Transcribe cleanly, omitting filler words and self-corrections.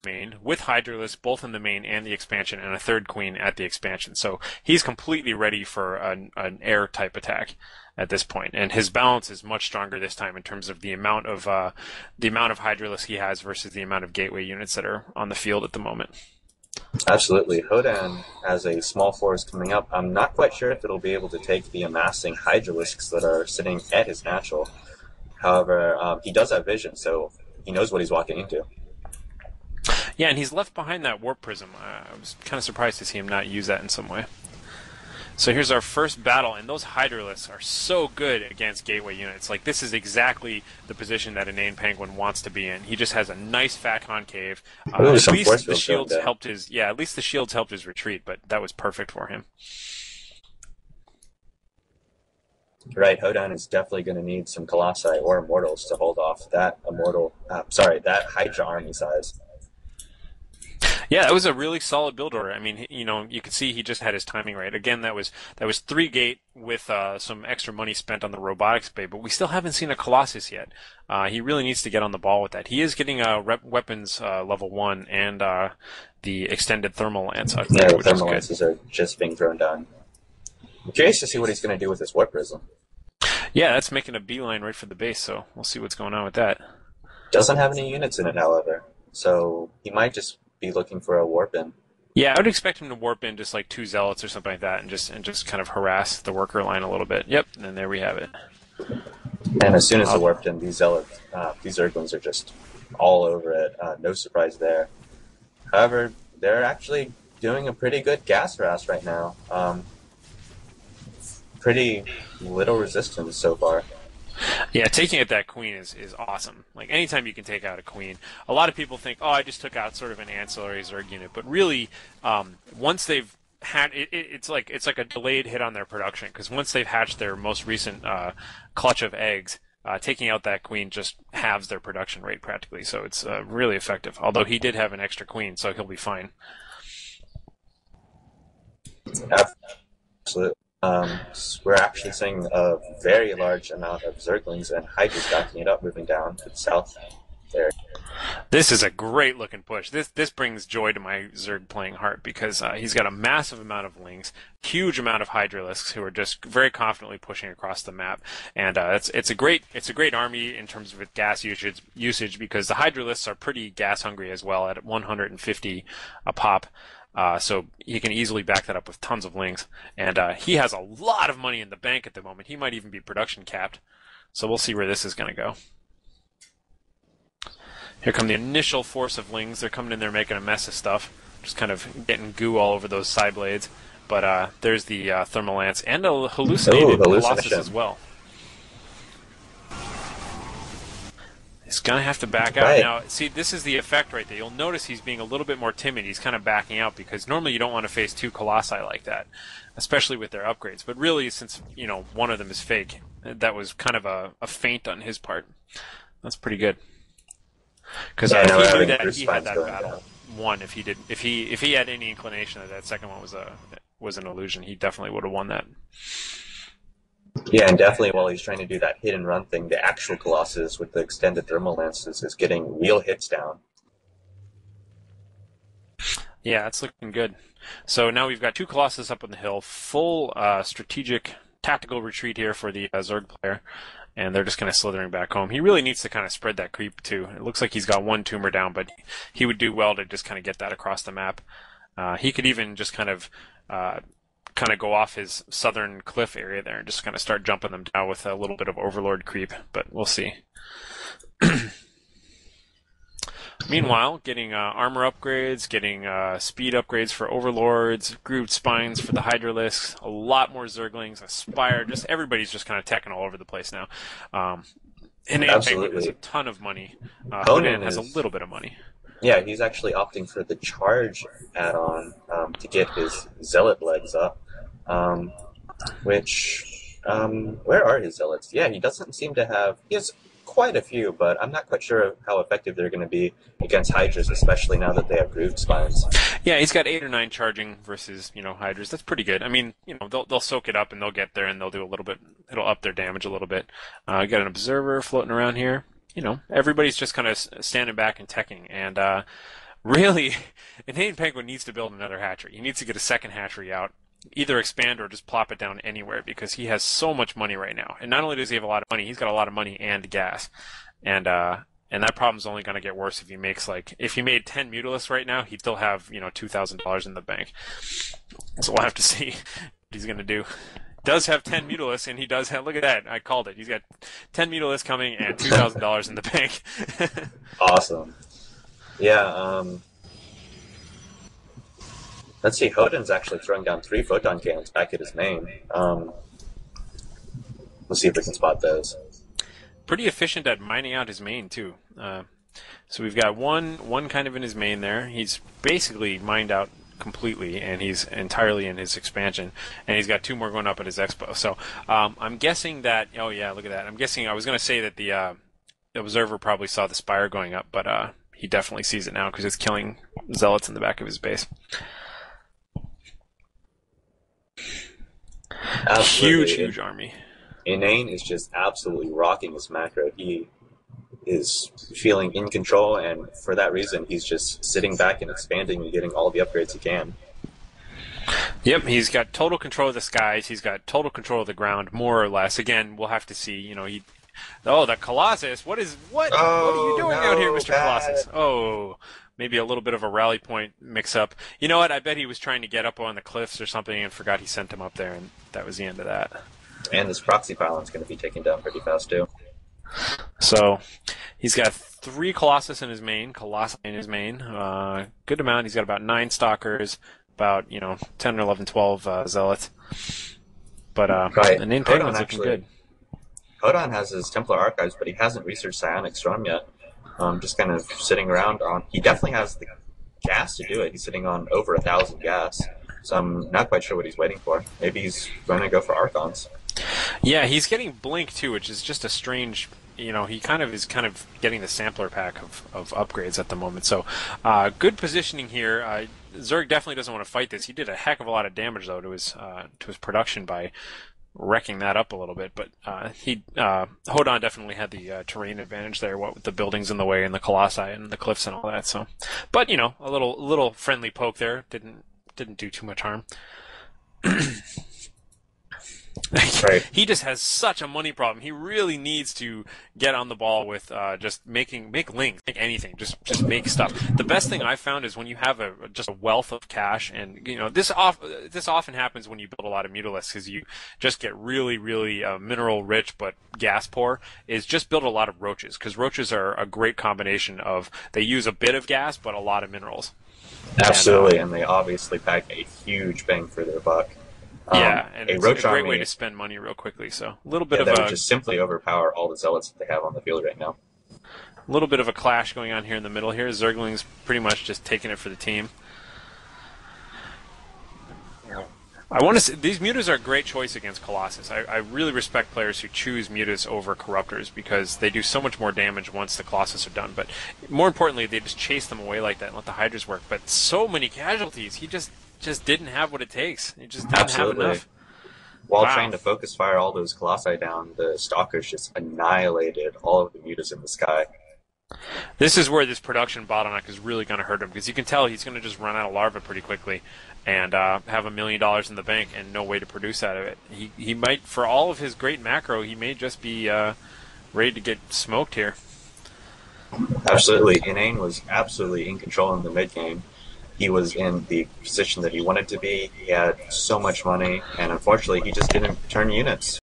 main with Hydralisk both in the main and the expansion, and a third queen at the expansion. So he's completely ready for an air type attack at this point, and his balance is much stronger this time in terms of the amount of Hydralisk he has versus the amount of gateway units that are on the field at the moment. Absolutely. Hodan has a small force coming up. I'm not quite sure if it'll be able to take the amassing Hydralisks that are sitting at his natural. However, he does have vision, so he knows what he's walking into. Yeah, and he's left behind that Warp Prism. I was kind of surprised to see him not use that in some way. So here's our first battle, and those Hydralisks are so good against gateway units. Like, this is exactly the position that InanePenguin wants to be in. He just has a nice fat concave. At least the shields helped his retreat, but that was perfect for him. Right, Hodan is definitely going to need some Colossi or Immortals to hold off that that Hydra army size. Yeah, that was a really solid build order. I mean, you could see he just had his timing right. Again, that was 3 gate with some extra money spent on the robotics bay, but we still haven't seen a Colossus yet. He really needs to get on the ball with that. He is getting weapons level 1 and the extended thermal lance. Yeah, the thermal lances are just being thrown down. I'm curious to see what he's going to do with his Warp Prism. Yeah, that's making a beeline right for the base, so we'll see what's going on with that. Doesn't have any units in it, however, so he might just be looking for a warp in. Yeah, I would expect him to warp in just like 2 zealots or something like that, and just kind of harass the worker line a little bit. Yep, and there we have it. And as soon as they warped in, these Zerglings are just all over it. No surprise there. However, they're actually doing a pretty good gas harass right now. Pretty little resistance so far. Yeah, taking out that queen is awesome. Like, anytime you can take out a queen, a lot of people think, oh, I just took out sort of an ancillary Zerg unit, but really, once they've had it's like a delayed hit on their production, because once they've hatched their most recent clutch of eggs, taking out that queen just halves their production rate practically. So it's really effective. Although he did have an extra queen, so he'll be fine. Absolutely. We're actually seeing a very large amount of Zerglings and Hydras backing it up, moving down to the south there. This is a great looking push. This brings joy to my Zerg playing heart, because he's got a massive amount of Lings, huge amount of Hydralisks who are just very confidently pushing across the map, and it's a great army in terms of its gas usage, because the Hydralisks are pretty gas hungry as well at 150 a pop. So he can easily back that up with tons of Lings. And he has a lot of money in the bank at the moment. He might even be production capped. So we'll see where this is going to go. Here come the initial force of Lings. They're coming in there making a mess of stuff. Just kind of getting goo all over those side blades. But there's the Thermal Lance and a hallucinated Colossus as well. He's going to have to back out. Right. Now, see, this is the effect right there. You'll notice he's being a little bit more timid. He's kind of backing out, because normally you don't want to face 2 Colossi like that, especially with their upgrades. But really, since, one of them is fake, that was kind of a feint on his part. That's pretty good. Because if he knew that he had that battle won, if he had any inclination that second one was an illusion, he definitely would have won that. Yeah, and definitely while he's trying to do that hit and run thing, the actual Colossus with the extended thermal lances is getting real hits down. Yeah, it's looking good. So now we've got 2 Colossus up on the hill, full strategic tactical retreat here for the Zerg player, and they're just kind of slithering back home. He really needs to kind of spread that creep too. It looks like he's got 1 tumor down, but he would do well to just kind of get that across the map. He could even just kind of go off his southern cliff area there and just kind of start jumping them down with a little bit of Overlord creep, but we'll see. Meanwhile, getting armor upgrades, getting speed upgrades for Overlords, grooved spines for the Hydralisks, a lot more Zerglings, a Spire, just everybody's just kind of teching all over the place now. InanePenguin has a ton of money. Hodan has a little bit of money. Yeah, he's actually opting for the charge add-on to get his zealot legs up. Where are his zealots? Yeah, he doesn't seem to have. He has quite a few, but I'm not quite sure how effective they're going to be against Hydras, especially now that they have grooved spines. Yeah, he's got 8 or 9 charging versus Hydras. That's pretty good. I mean, they'll soak it up and they'll get there and they'll do a little bit. It'll up their damage a little bit. Got an observer floating around here. Everybody's just kind of standing back and teching, and Really, InanePenguin needs to build another hatchery. He needs to get a second hatchery out, either expand or just plop it down anywhere because he has so much money right now. And not only does he have a lot of money, he's got a lot of money and gas. And that problem's only going to get worse if he makes if he made 10 Mutalisks right now, he'd still have, $2,000 in the bank. So we'll have to see what he's going to do. Does have 10 Mutalisks, and he does have, look at that, I called it. He's got 10 Mutalisks coming and $2,000 in the bank. Awesome. Yeah, let's see, Hodan's actually throwing down 3 photon cannons back at his main. Let's see if we can spot those. Pretty efficient at mining out his main, too. So we've got one kind of in his main there. He's basically mined out completely, and he's entirely in his expansion, and he's got 2 more going up at his expo. So I'm guessing that, oh yeah, look at that. I'm guessing, I was going to say that the observer probably saw the spire going up, but he definitely sees it now because it's killing zealots in the back of his base. Absolutely. Huge army. Inane is just absolutely rocking his macro. He is feeling in control, and for that reason, he's just sitting back and expanding and getting all the upgrades he can. Yep, he's got total control of the skies. He's got total control of the ground, more or less. Again, we'll have to see. The Colossus. What are you doing out here, Mr. Colossus? Oh, maybe a little bit of a rally point mix-up. You know what? I bet he was trying to get up on the cliffs or something and forgot he sent him up there, and that was the end of that. And this proxy pylon's going to be taken down pretty fast, too. So he's got 3 Colossus in his main, good amount. He's got about 9 Stalkers, about 10 or 11, 12 Zealots. But right. InanePenguin's looking good. Hodan has his Templar Archives, but he hasn't researched Psionic Storm yet. Just kind of sitting around on. He definitely has the gas to do it. He's sitting on over 1,000 gas. So I'm not quite sure what he's waiting for. Maybe he's going to go for Archons. Yeah, he's getting Blink too, which is just a strange. He is kind of getting the sampler pack of upgrades at the moment. So good positioning here. Zerg definitely doesn't want to fight this. He did a heck of a lot of damage though to his production by wrecking that up a little bit. But Hodan definitely had the terrain advantage there, what with the buildings in the way and the colossi and the cliffs and all that. So, but a little friendly poke there didn't do too much harm. Right. He just has such a money problem. He really needs to get on the ball with just make links, make anything, just make stuff. The best thing I've found is when you have just a wealth of cash, and this often happens when you build a lot of Mutalisks, because you just get really mineral rich but gas poor. Is just build a lot of roaches, because roaches are a great combination of, they use a bit of gas but a lot of minerals. Absolutely, and they obviously pack a huge bang for their buck. Yeah, and it's a great army, way to spend money real quickly. So a little bit that would just simply overpower all the zealots that they have on the field right now. A little bit of a clash going on here in the middle here. Zergling's pretty much just taking it for the team. I want to say, these mutas are a great choice against Colossus. I really respect players who choose mutas over corruptors, because they do so much more damage once the Colossus are done. But more importantly, they just chase them away like that and let the Hydras work. But so many casualties. He just didn't have what it takes. He just didn't have enough. While trying to focus fire all those Colossi down, the Stalkers just annihilated all of the mutas in the sky. This is where this production bottleneck is really going to hurt him, because you can tell he's going to just run out of larvae pretty quickly and have $1 million in the bank and no way to produce out of it. He might, for all of his great macro, he may just be ready to get smoked here. Absolutely. Inane was absolutely in control in the mid game. He was in the position that he wanted to be. He had so much money, and unfortunately, he just didn't turn units.